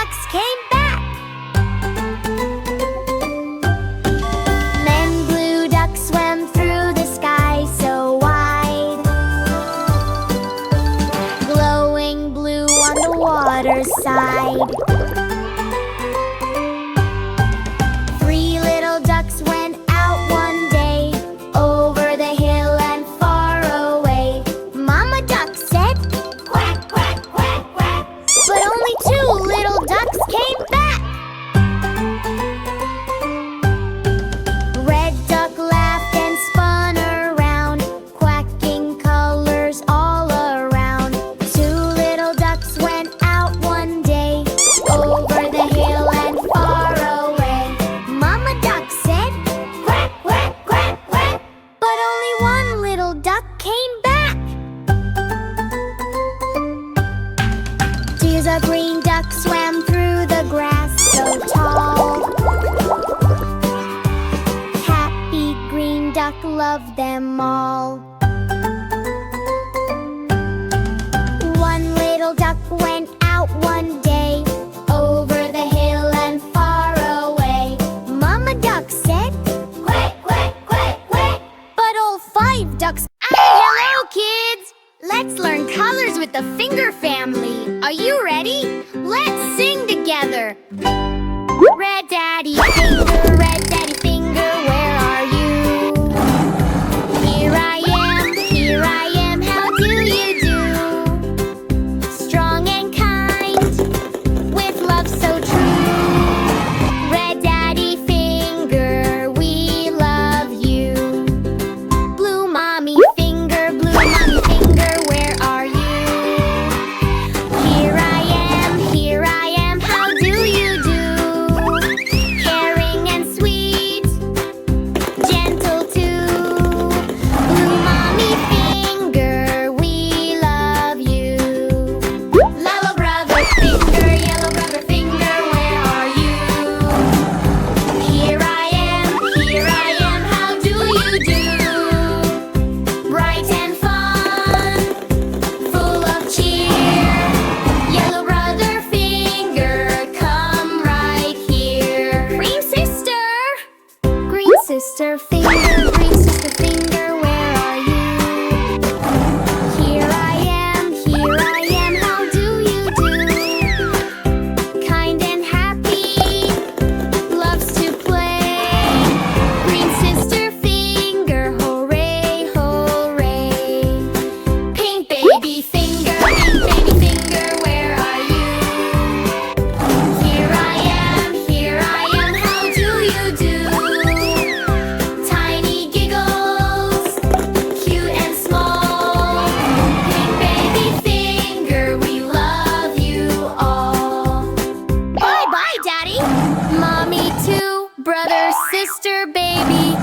ducks came back. Then blue ducks swam through the sky so wide, glowing blue on the water's side. Three little ducks went out one day, over the hill and far away. Mama duck said, quack, quack, quack, quack. But only two little ducks came back. Red duck laughed and spun around, quacking colors all around. Two little ducks went out one day, over the hill and far away. Mama duck said, quack, quack, quack, quack. But only one little duck came back. Tears of green duck swam through the grass so tall. Happy green duck loved them all. One little duck went out one day, over the hill and far away. Mama duck said, quack, quack, quack, quack. But all five ducks. Hello, kids! Let's learn colors with the finger family. Are you ready? Let's sing together. Red daddy finger, where are you? Here I am, how do you do? Strong and kind, with love so true. Red daddy finger, we love you. Blue mommy finger, where are you? Here I am, how do you do? Caring and sweet, gentle too. Blue mommy finger, we love you. Yellow brother finger, where are you? Here I am, how do you do? Bright and fun, full of cheer. Yellow brother finger, come right here. Green sister finger, where are you? Here I am, how do you do? Kind and happy, loves to play. Green sister finger, hooray, hooray. Pink baby finger, where are you? Here I am, how do you do? Tiny giggles, cute and small. Pink baby finger, we love you all. Bye-bye, Daddy. Mommy too, brother, sister, baby.